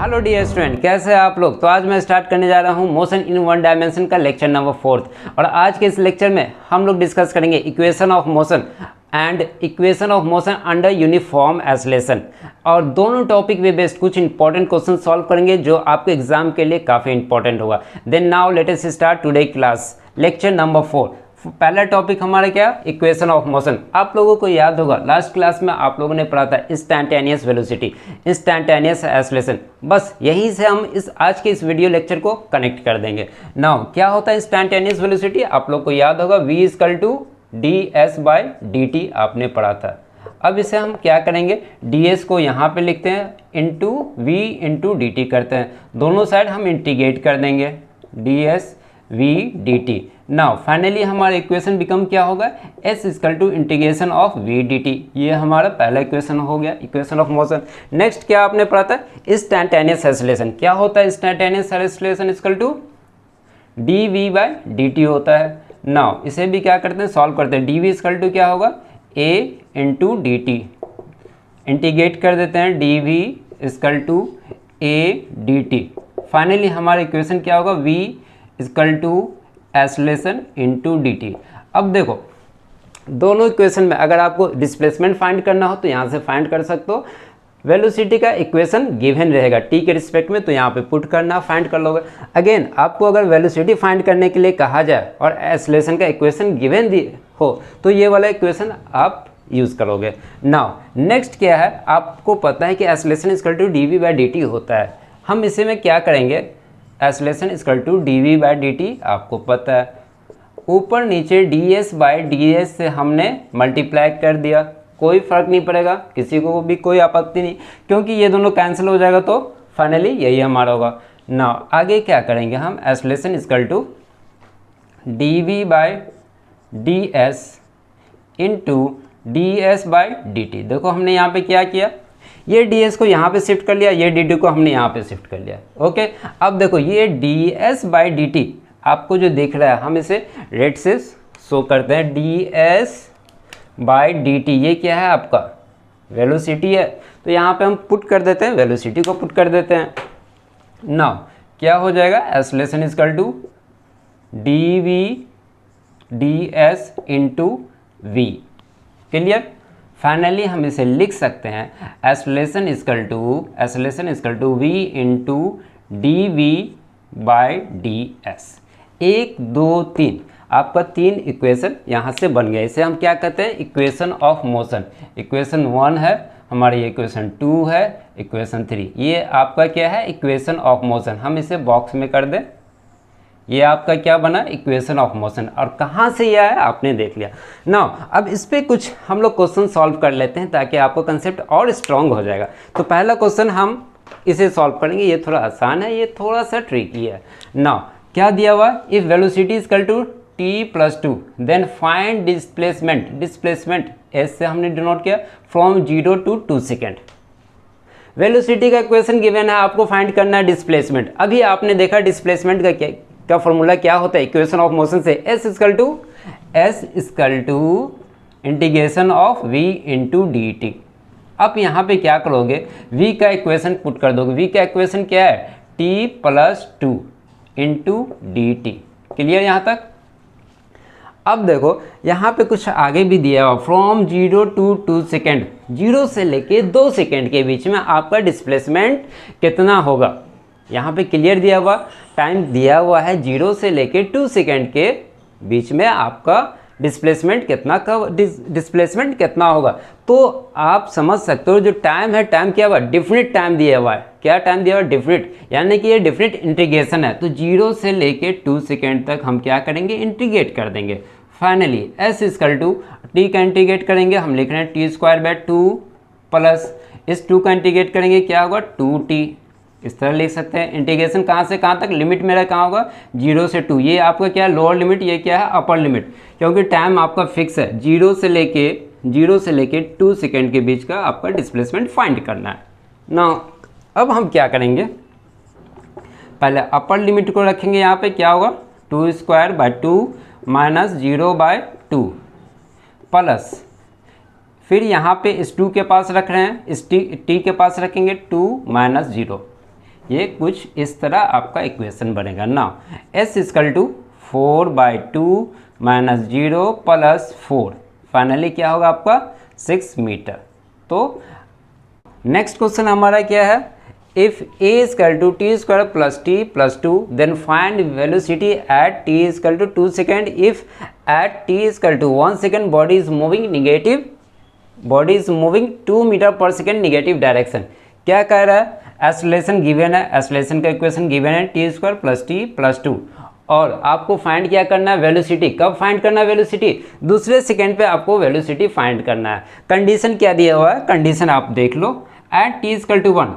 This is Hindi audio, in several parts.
हेलो डियर स्टूडेंट, कैसे हैं आप लोग। तो आज मैं स्टार्ट करने जा रहा हूं मोशन इन वन डायमेंशन का लेक्चर नंबर 4। और आज के इस लेक्चर में हम लोग डिस्कस करेंगे equation of motion and equation of motion under uniform acceleration. और दोनों टॉपिक पे बेस्ड कुछ इंपॉर्टेंट क्वेश्चन सॉल्व करेंगे जो आपके एग्जाम के लिए काफ़ी इंपॉर्टेंट होगा। Then now let us start today class lecture number 4। पहला टॉपिक हमारा क्या, इक्वेशन ऑफ मोशन। आप लोगों को याद होगा लास्ट क्लास में आप लोगों ने पढ़ा था इंस्टैंटेनियस वेलोसिटी, इंस्टैंटेनियस एक्सेलरेशन। बस यहीं से हम आज के इस वीडियो लेक्चर को कनेक्ट कर देंगे। नाउ क्या होता है इंस्टैंटेनियस वेलोसिटी, आप लोग को याद होगा v इक्वल टू ds/dt आपने पढ़ा था। अब इसे हम क्या करेंगे, ds को यहाँ पे लिखते हैं इंटू v इंटू dt करते हैं, दोनों साइड हम इंटीग्रेट कर देंगे ds v dt। Now finally हमारा इक्वेशन बिकम क्या होगा, s equal to integration of v dt। ये हमारा पहला इक्वेशन हो गया, इक्वेशन ऑफ मोशन। नेक्स्ट क्या आपने पढ़ा था, इंस्टैंटेनियस एक्सेलरेशन। क्या होता है instantaneous acceleration, equal to dv/dt होता है। नाउ इसे भी क्या करते हैं, सॉल्व करते हैं। dv इक्वल टू क्या होगा, a into d t, integrate कर देते हैं dv equal to a dt। Finally हमारा इक्वेशन क्या होगा, v equal to acceleration into d t. अब देखो दोनों इक्वेशन में अगर आपको डिस्प्लेसमेंट फाइंड करना हो तो यहाँ से फाइंड कर सकते हो। वेलोसिटी का इक्वेशन गिवन रहेगा टी के रिस्पेक्ट में, तो यहाँ पे पुट करना फाइंड कर लोगे। अगेन आपको अगर वेलोसिटी फाइंड करने के लिए कहा जाए और एक्सेलरेशन का इक्वेशन गिवन हो तो ये वाला इक्वेशन आप यूज़ करोगे। नाउ नेक्स्ट क्या है, आपको पता है कि एक्सेलरेशन इक्वल टू dv/dt होता है। हम इसे में क्या करेंगे, एक्सेलरेशन इक्वल टू dv/dt आपको पता है, ऊपर नीचे ds/ds से हमने मल्टीप्लाई कर दिया, कोई फर्क नहीं पड़ेगा, किसी को भी कोई आपत्ति नहीं, क्योंकि ये दोनों कैंसिल हो जाएगा तो फाइनली यही हमारा होगा। ना आगे क्या करेंगे हम, acceleration equal to dv/ds into ds/dt। देखो हमने यहाँ पे क्या किया, ये ds को यहाँ पे शिफ्ट कर लिया, ये dt को हमने यहाँ पे शिफ्ट कर लिया। ओके, अब देखो ये ds/dt आपको जो दिख रहा है, हम इसे रेड से शो करते हैं, ds/dt ये क्या है, आपका वेलोसिटी है। तो यहाँ पे हम पुट कर देते हैं, वेलोसिटी को पुट कर देते हैं। नाउ क्या हो जाएगा, acceleration equal to dv/ds into v। Clear, finally हम इसे लिख सकते हैं acceleration equal to v into dv/ds। 1 2 3 आपका 3 इक्वेशन यहाँ से बन गया। इसे हम क्या कहते हैं, इक्वेशन ऑफ मोशन। इक्वेशन 1 है हमारी, इक्वेशन 2 है, इक्वेशन 3, ये आपका क्या है, इक्वेशन ऑफ मोशन। हम इसे बॉक्स में कर दें, ये आपका क्या बना, इक्वेशन ऑफ मोशन। और कहाँ से ये आया आपने देख लिया। नाउ अब इस पे कुछ हम लोग क्वेश्चन सॉल्व कर लेते हैं ताकि आपको कंसेप्ट और स्ट्रांग हो जाएगा। तो पहला क्वेश्चन हम इसे सॉल्व करेंगे, ये थोड़ा आसान है, ये थोड़ा सा ट्रिकी है। नाउ क्या दिया हुआ, if velocity equal to t+2 then find displacement. Displacement s से हमने डिनोट किया, फ्रॉम 0 to 2 सेकेंड। वेलोसिटी का इक्वेशन गिवन है, आपको फाइंड करना है डिस्प्लेसमेंट। अभी आपने देखा डिस्प्लेसमेंट का फॉर्मूला क्या होता है इक्वेशन ऑफ मोशन से, s equal to integration of v into d t. अब यहाँ पे क्या करोगे, v का इक्वेशन पुट कर दोगे। v का इक्वेशन क्या है, t+2 into d T. Clear यहाँ तक। अब देखो यहाँ पे कुछ आगे भी दिया हुआ, फ्रॉम 0 to 2 सेकेंड, 0 से लेके 2 सेकेंड के बीच में आपका डिस्प्लेसमेंट कितना होगा। यहाँ पे क्लियर दिया हुआ, टाइम दिया हुआ है 0 से लेके 2 सेकेंड के बीच में आपका डिस्प्लेसमेंट कितना होगा। तो आप समझ सकते हो जो टाइम है, टाइम क्या हुआ, डिफरेंट टाइम दिया हुआ है। क्या टाइम दिया हुआ है, डिफरेंट, यानी कि ये डिफरेंट इंटीग्रेशन है। तो 0 से लेके 2 सेकेंड तक हम क्या करेंगे, इंटीग्रेट कर देंगे। Finally s equal to t का इंटीग्रेट करेंगे, हम लिख रहे हैं t² प्लस इस 2 का इंटीग्रेट करेंगे, क्या होगा 2t। इस तरह लिख सकते हैं। इंटीग्रेशन कहाँ से कहाँ तक, लिमिट मेरा कहाँ होगा 0 से 2। ये आपका क्या है, लोअर लिमिट, ये क्या है, अपर लिमिट, क्योंकि टाइम आपका फिक्स है। 0 से लेके 2 सेकेंड के बीच का आपका डिस्प्लेसमेंट फाइंड करना है ना। अब हम क्या करेंगे, पहले अपर लिमिट को रखेंगे, यहाँ पे क्या होगा 2² माइनस 0/2 प्लस फिर यहाँ पे इस 2 के पास रख रहे हैं, इस टी के पास रखेंगे 2 - 0, ये कुछ इस तरह आपका इक्वेशन बनेगा ना। s equal to 4/2 minus 0 plus 4, finally क्या होगा आपका 6 मीटर। तो नेक्स्ट क्वेश्चन हमारा क्या है, if a equal to t square plus t plus 2 then find velocity at t equal to 2 second if at t equal to 1 second body is moving 2 metre per second negative direction. क्या कह रहा है, एक्सेलरेशन गिवन है, एक्सेलरेशन का इक्वेशन गिवन है t square plus t plus 2, और आपको फाइंड क्या करना है, वेलोसिटी। कब फाइंड करना है वेलोसिटी, दूसरे सेकेंड पे आपको वेलोसिटी फाइंड करना है। कंडीशन क्या दिया हुआ है, कंडीशन आप देख लो, एट टी इक्वल टू 1,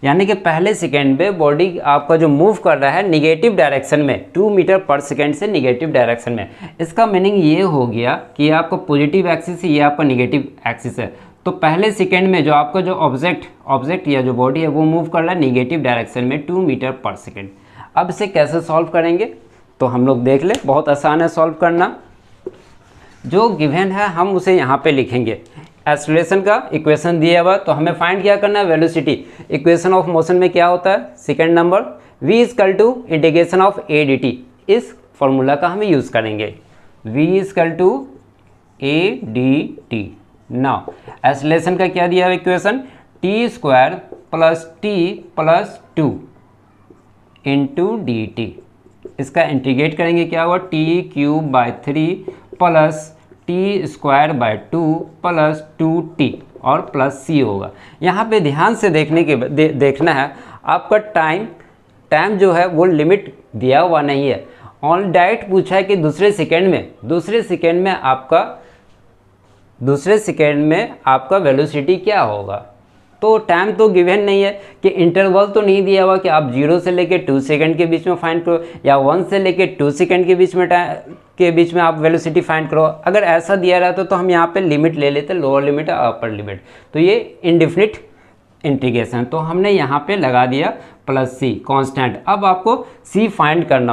यानी कि पहले सेकेंड पे बॉडी आपका जो मूव कर रहा है निगेटिव डायरेक्शन में 2 मीटर पर सेकेंड से निगेटिव डायरेक्शन में। इसका मीनिंग ये हो गया कि आपका पॉजिटिव एक्सिस है, ये आपका निगेटिव एक्सिस है। तो पहले सेकेंड में जो आपका जो ऑब्जेक्ट या जो बॉडी है वो मूव कर रहा है निगेटिव डायरेक्शन में 2 मीटर पर सेकेंड। अब इसे कैसे सॉल्व करेंगे, तो हम लोग देख ले, बहुत आसान है सॉल्व करना। जो गिवन है हम उसे यहाँ पे लिखेंगे, एक्सेलरेशन का इक्वेशन दिया हुआ, तो हमें फाइंड क्या करना है, वेलोसिटी। इक्वेशन ऑफ मोशन में क्या होता है, second number v equal to integration of a dt, इस फॉर्मूला का हमें यूज़ करेंगे, v equal to a dt। Now acceleration का क्या दिया है equation, t square plus t plus 2 into d t. इसका इंटीग्रेट करेंगे, क्या होगा, t³/3 plus t square by 2 plus 2t और प्लस c होगा। यहाँ पे ध्यान से देखना है, आपका टाइम जो है वो लिमिट दिया हुआ नहीं है, ऑन डायरेक्ट पूछा है कि दूसरे सेकेंड में आपका वेलोसिटी क्या होगा। तो टाइम तो गिवन नहीं है, कि इंटरवल तो नहीं दिया हुआ कि आप 0 से लेके 2 सेकेंड के बीच में फाइंड करो, या 1 से लेके 2 सेकेंड के बीच में आप वेलोसिटी फाइंड करो। अगर ऐसा दिया रहता तो हम यहाँ पे लिमिट ले लेते, लोअर लिमिट और अपर लिमिट। तो ये इनडिफिनिट इंटीग्रेशन, तो हमने यहाँ पे लगा दिया प्लस c कांस्टेंट। अब आपको c फाइंड करना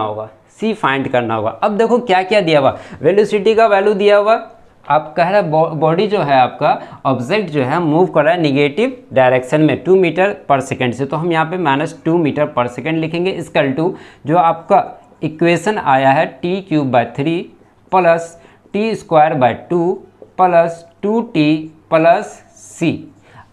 होगा, अब देखो क्या क्या दिया हुआ, वेलोसिटी का वैल्यू दिया हुआ, आप कह रहे बॉडी जो है आपका ऑब्जेक्ट जो है मूव कर रहा है निगेटिव डायरेक्शन में 2 मीटर पर सेकेंड से, तो हम यहाँ पे -2 मीटर पर सेकेंड लिखेंगे। इक्वल टू जो आपका इक्वेशन आया है t³/3 plus t²/2 plus 2t plus c।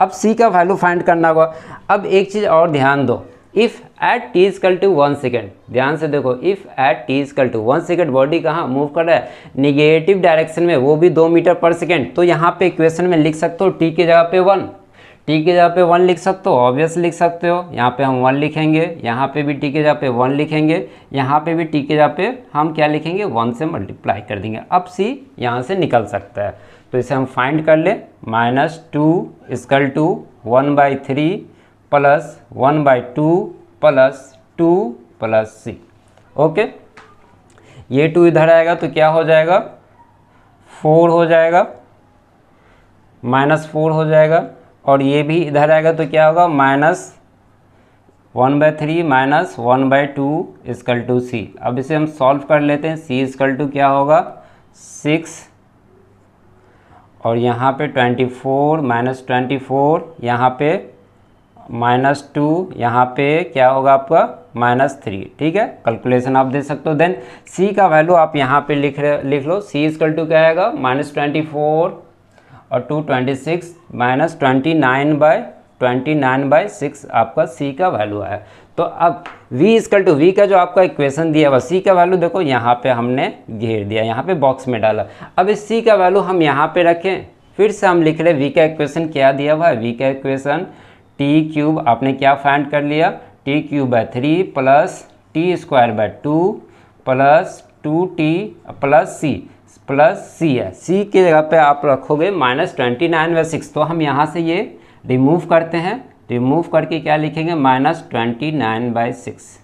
अब c का वैल्यू फाइंड करना होगा। अब एक चीज़ और ध्यान दो, if at t equal to 1 second, ध्यान से देखो, if at t equal to 1 second body कहाँ मूव कर रहा है, निगेटिव डायरेक्शन में, वो भी 2 मीटर पर सेकेंड। तो यहाँ पे इक्वेशन में लिख सकते हो t की जगह पे 1 लिख सकते हो, ऑब्वियस लिख सकते हो। यहाँ पे हम 1 लिखेंगे, यहाँ पे भी t की जगह पे 1 लिखेंगे, यहाँ पे भी t की जगह पे हम क्या लिखेंगे, 1 से मल्टीप्लाई कर देंगे। अब c यहाँ से निकल सकता है, तो इसे हम फाइंड कर ले, -2 equal to 1/3 plus 1/2 plus 2 plus c। Okay, ये 2 इधर आएगा तो क्या हो जाएगा, 4 हो जाएगा, -4 हो जाएगा, और ये भी इधर आएगा तो क्या होगा, -1/3 माइनस 1/2 इक्वल टू c। अब इसे हम सॉल्व कर लेते हैं, c इक्वल टू क्या होगा 6, और यहाँ पे 24 -24, यहाँ पे -2, यहाँ पे क्या होगा आपका -3। ठीक है, कैलकुलेशन आप दे सकते हो। देन c का वैल्यू आप यहाँ पे लिख लो, c इक्वल टू क्या आएगा, -24 और 2 26 -29/6 आपका c का वैल्यू है। तो अब v इक्वल टू, v का जो आपका इक्वेशन दिया हुआ, c का वैल्यू देखो यहाँ पे हमने घेर दिया, यहाँ पे बॉक्स में डाला। अब इस c का वैल्यू हम यहाँ पे रखें, फिर से हम लिख रहे v का इक्वेशन क्या दिया हुआ है, v का इक्वेशन t³ आपने क्या फाइंड कर लिया, t³/3 plus t²/2 plus 2t plus c है। c की जगह पे आप रखोगे -29/6, तो हम यहाँ से ये रिमूव करते हैं, रिमूव करके क्या लिखेंगे, -29/6।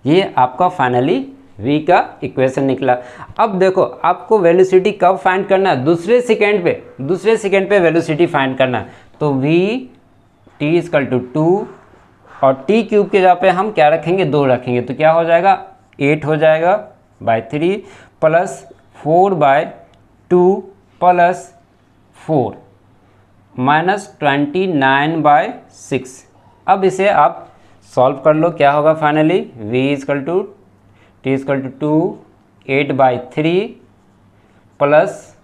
ये आपका फाइनली v का इक्वेशन निकला। अब देखो आपको वेलोसिटी कब फाइंड करना है, दूसरे सेकेंड पे वेलोसिटी फाइंड करना है। तो v t इक्वल टू 2 और t³ की जगह पे हम क्या रखेंगे, 2 रखेंगे, तो क्या हो जाएगा 8 हो जाएगा /3 प्लस 4/2 प्लस 4 -29/6। अब इसे आप सॉल्व कर लो, क्या होगा finally, v equal to t equal to 8/3 plus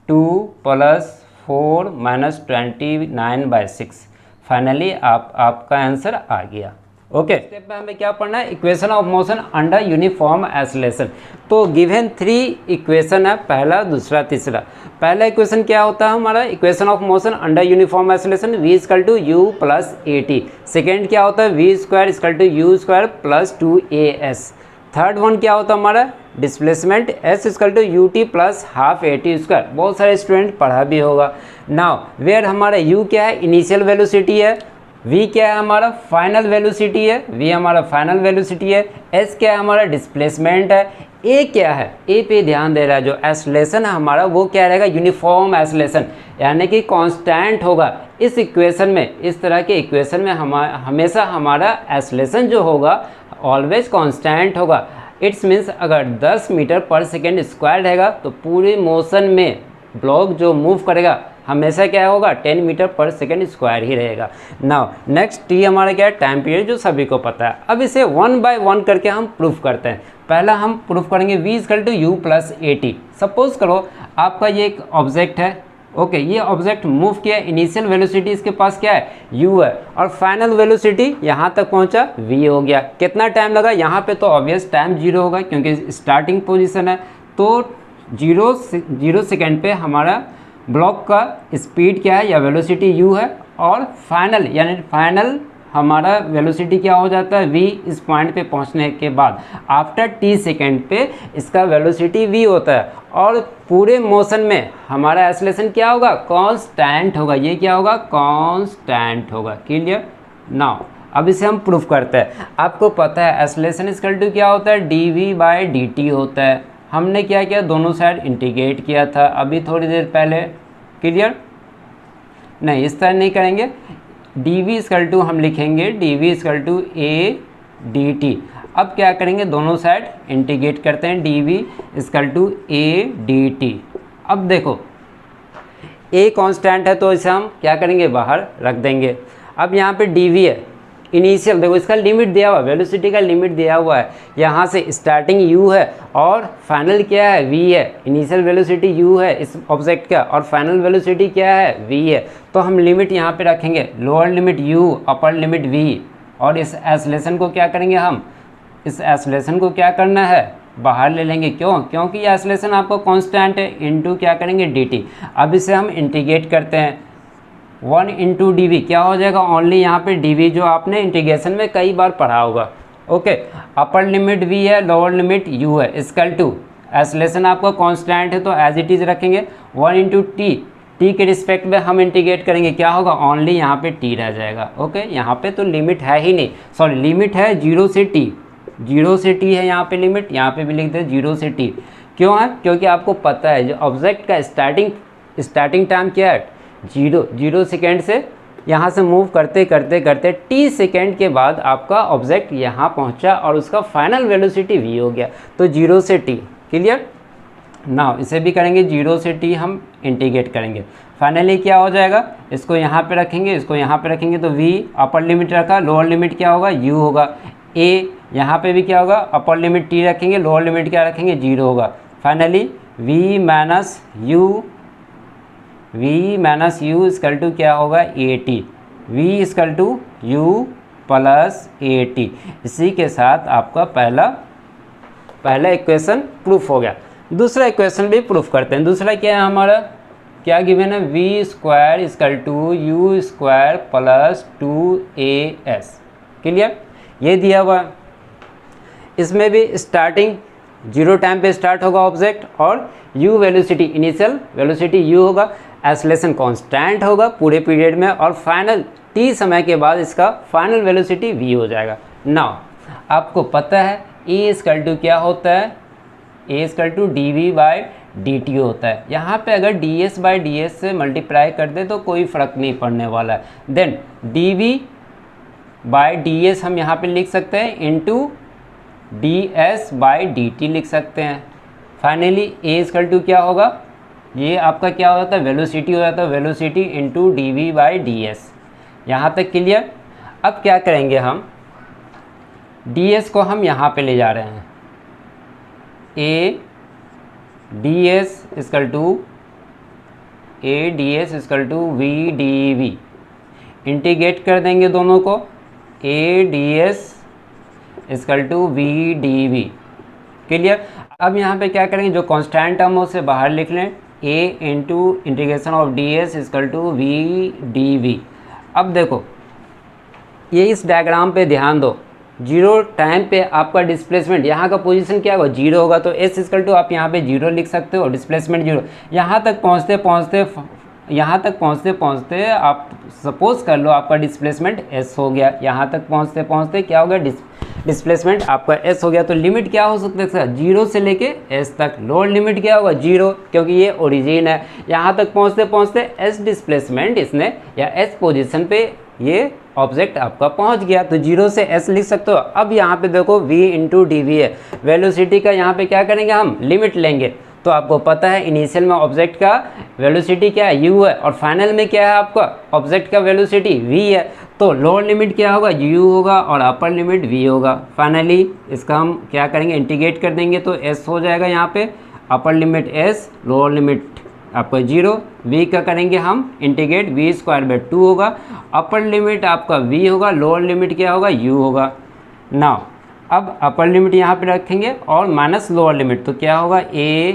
2 plus 4 minus 29/6। Finally आपका आंसर आ गया। ओके, स्टेप में हमें क्या पढ़ना है, equation of motion under uniform acceleration. तो गिवन 3 इक्वेशन है, पहला, दूसरा, तीसरा। पहला इक्वेशन क्या होता है हमारा, equation of motion under uniform acceleration, v equal to u plus at। Second क्या होता है, v square equal to u square plus 2as। Third one क्या होता है हमारा, displacement s equal to ut plus half at square. बहुत सारे स्टूडेंट पढ़ा भी होगा। नाउ वेयर हमारा u क्या है, इनिशियल वेलोसिटी है, v क्या है हमारा, फाइनल वेलोसिटी है, v हमारा फाइनल वेलोसिटी है, s क्या है हमारा, डिस्प्लेसमेंट है, a क्या है, a पे ध्यान दे रहा है, जो एक्सेलरेशन है हमारा वो क्या रहेगा, यूनिफॉर्म एक्सेलरेशन, यानी कि कांस्टेंट होगा। इस इक्वेशन में, इस तरह के इक्वेशन में हमेशा हमारा एक्सेलरेशन जो होगा ऑलवेज कांस्टेंट होगा। इट्स मीन्स अगर 10 मीटर पर सेकेंड स्क्वायर रहेगा तो पूरे मोशन में ब्लॉक जो मूव करेगा हमेशा क्या होगा, 10 मीटर पर सेकेंड स्क्वायर ही रहेगा। नाउ नेक्स्ट टी हमारा क्या है, टाइम पीरियड, जो सभी को पता है। अब इसे 1 बाय 1 करके हम प्रूफ करते हैं। पहला हम प्रूफ करेंगे v equal to u plus at। Suppose करो आपका ये एक ऑब्जेक्ट है, ओके, ये ऑब्जेक्ट मूव किया, इनिशियल वेलोसिटी इसके पास क्या है, u है, और फाइनल वेलोसिटी यहाँ तक पहुँचा v हो गया। कितना टाइम लगा यहाँ पे, तो ऑब्वियस टाइम 0 होगा क्योंकि स्टार्टिंग पोजीशन है, तो 0 सेकेंड पे हमारा ब्लॉक का स्पीड क्या है या वेलोसिटी u है, और फाइनल यानी फाइनल हमारा वेलोसिटी क्या हो जाता है, v। इस पॉइंट पे पहुंचने के बाद आफ्टर t सेकेंड पे इसका वेलोसिटी v होता है, और पूरे मोशन में हमारा एक्सेलरेशन क्या होगा, कांस्टेंट होगा। ये क्या होगा, कांस्टेंट होगा। क्लियर। नाउ अब इसे हम प्रूफ करते हैं। आपको पता है एक्सेलरेशन इक्वल टू क्या होता है, dv/dt होता है। हमने क्या किया, दोनों साइड इंटीग्रेट किया था अभी थोड़ी देर पहले। क्लियर। नहीं, इस तरह नहीं करेंगे, dv इक्वल टू हम लिखेंगे dv equal to a dt। अब क्या करेंगे, दोनों साइड इंटीग्रेट करते हैं, dv equal to a dt। अब देखो a कांस्टेंट है तो इसे हम क्या करेंगे, बाहर रख देंगे। अब यहाँ पे dv है, इनिशियल, देखो इसका लिमिट दिया हुआ है, वेलोसिटी का लिमिट दिया हुआ है। यहाँ से स्टार्टिंग u है और फाइनल क्या है, v है। इनिशियल वेलोसिटी u है इस ऑब्जेक्ट का, और फाइनल वेलोसिटी क्या है, v है। तो हम लिमिट यहाँ पे रखेंगे, lower limit u, upper limit v, और इस एक्सेलरेशन को क्या करेंगे, हम इस एक्सेलरेशन को क्या करना है, बाहर ले लेंगे। क्यों, क्योंकि ये एक्सेलरेशन आपका कांस्टेंट है, इनटू क्या करेंगे, dt। अब इसे हम इंटीग्रेट करते हैं, 1 इंटू डी क्या हो जाएगा, ओनली यहाँ पे dv जो आपने इंटीग्रेशन में कई बार पढ़ा होगा। ओके, अपर लिमिट v है, लोअर लिमिट u है, इक्वल टू एक्सेलरेशन आपका कांस्टेंट है तो एज इट इज रखेंगे, 1 इंटू t के रिस्पेक्ट में हम इंटीग्रेट करेंगे, क्या होगा, ओनली यहाँ पे t रह जाएगा। ओके, यहाँ पे तो लिमिट है ही नहीं, सॉरी लिमिट है 0 से t, 0 से t है यहाँ पे लिमिट, यहाँ पे भी लिख दे 0 से t। क्यों है, क्योंकि आपको पता है जो ऑब्जेक्ट का स्टार्टिंग टाइम क्या है, 0 सेकेंड से यहाँ से मूव करते करते करते t सेकेंड के बाद आपका ऑब्जेक्ट यहाँ पहुँचा और उसका फाइनल वेलोसिटी v हो गया, तो 0 से t। क्लियर। नाउ इसे भी करेंगे, 0 से t हम इंटीग्रेट करेंगे, फाइनली क्या हो जाएगा, इसको यहाँ पे रखेंगे, इसको यहाँ पे रखेंगे, तो v अपर लिमिट रखा, लोअर लिमिट क्या होगा, u होगा। a यहाँ पे भी क्या होगा, अपर लिमिट t रखेंगे, लोअर लिमिट क्या रखेंगे, 0 होगा। Finally v minus u equal to क्या होगा, at। v equal to u plus at। इसी के साथ आपका पहला इक्वेशन प्रूफ हो गया। दूसरा इक्वेशन भी प्रूफ करते हैं। दूसरा क्या है हमारा, क्या गिवन है, v square equal to u square plus 2as। Clear, ये दिया हुआ। इसमें भी स्टार्टिंग 0 टाइम पे स्टार्ट होगा ऑब्जेक्ट, और u velocity, initial velocity u होगा, एक्सेलरेशन कांस्टेंट होगा पूरे पीरियड में, और फाइनल t समय के बाद इसका फाइनल वेलोसिटी v हो जाएगा। नाउ आपको पता है a इक्वल टू क्या होता है, a इक्वल टू dv/dt होता है। यहाँ पे अगर ds/ds से मल्टीप्लाई कर दे तो कोई फ़र्क नहीं पड़ने वाला है। देन dv/ds हम यहाँ पे लिख सकते हैं इंटू ds/dt लिख सकते हैं। फाइनली a इक्वल टू क्या होगा, ये आपका क्या हो जाता है, वेलोसिटी हो जाता है, वेलोसिटी इंटू dv/ds। यहाँ तक क्लियर। अब क्या करेंगे हम, ds को हम यहाँ पे ले जा रहे हैं, a ds equal to v dv, integrate कर देंगे दोनों को, a ds equal to v dv। Clear. अब यहाँ पे क्या करेंगे, जो कांस्टेंट टर्म है उसे बाहर लिख लें, a into integration of ds equal to v dv। अब देखो ये इस डायग्राम पे ध्यान दो, जीरो टाइम पे आपका डिस्प्लेसमेंट यहाँ का पोजीशन क्या होगा, जीरो होगा, तो s इक्वल टू आप यहाँ पे जीरो लिख सकते हो, डिस्प्लेसमेंट जीरो। यहाँ तक पहुँचते पहुँचते आप सपोज कर लो आपका डिस्प्लेसमेंट s हो गया, यहाँ तक पहुँचते पहुँचते क्या हो गया, डिस्प्लेसमेंट आपका s हो गया। तो लिमिट क्या हो सकता है सर, जीरो से लेके s तक, लोअर लिमिट क्या होगा, जीरो, क्योंकि ये ओरिजिन है। यहाँ तक पहुँचते पहुँचते s डिस्प्लेसमेंट इसने या s पोजीशन पे ये ऑब्जेक्ट आपका पहुंच गया, तो जीरो से s लिख सकते हो। अब यहाँ पे देखो v इंटू डी वी है, वेलोसिटी का यहाँ पे क्या करेंगे हम, लिमिट लेंगे। तो आपको पता है इनिशियल में ऑब्जेक्ट का वेलोसिटी क्या है, u है, और फाइनल में क्या है आपका ऑब्जेक्ट का वेलोसिटी v है। तो लोअर लिमिट क्या होगा, u होगा, और अपर लिमिट v होगा। फाइनली इसका हम क्या करेंगे, इंटीग्रेट कर देंगे, तो s हो जाएगा यहाँ पे, upper limit s, lower limit आपका जीरो, v का करेंगे हम इंटीग्रेट, v स्क्वायर बाई 2 होगा, अपर लिमिट आपका v होगा, लोअर लिमिट क्या होगा, u होगा। नाउ अब अपर लिमिट यहाँ पे रखेंगे और माइनस लोअर लिमिट, तो क्या होगा, a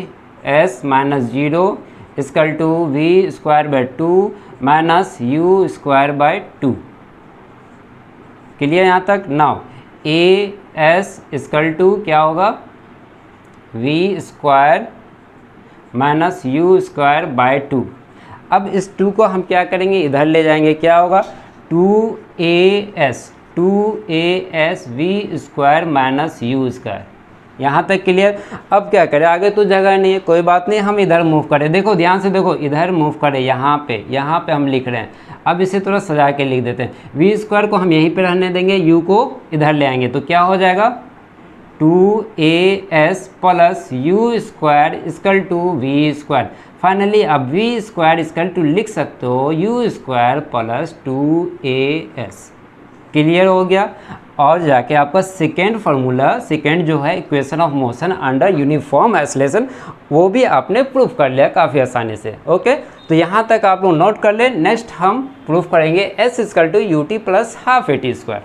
s minus zero equal to v square by 2 minus u square by 2। Clear यहाँ तक। Now a s equal to क्या होगा, v square minus u square by 2। अब इस 2 को हम क्या करेंगे, इधर ले जाएंगे, क्या होगा, 2as v square minus u square. यहाँ तक क्लियर। अब क्या करें, आगे तो जगह नहीं है, कोई बात नहीं, हम इधर मूव करें, देखो ध्यान से देखो, इधर मूव करें, यहाँ पे हम लिख रहे हैं। अब इसे थोड़ा सजा के लिख देते हैं, v स्क्वायर को हम यहीं पे रहने देंगे, u को इधर ले आएंगे, तो क्या हो जाएगा, 2as plus u square equal to v square. Finally अब वी स्क्वायर इक्वल टू लिख सकते हो you square plus 2as। Clear हो गया। और जाके आपका सेकेंड फार्मूला, सेकेंड जो है equation of motion under uniform acceleration, वो भी आपने प्रूफ कर लिया काफ़ी आसानी से। ओके, तो यहाँ तक आप लोग नोट कर लें। नेक्स्ट हम प्रूफ करेंगे s equal to ut plus half at square.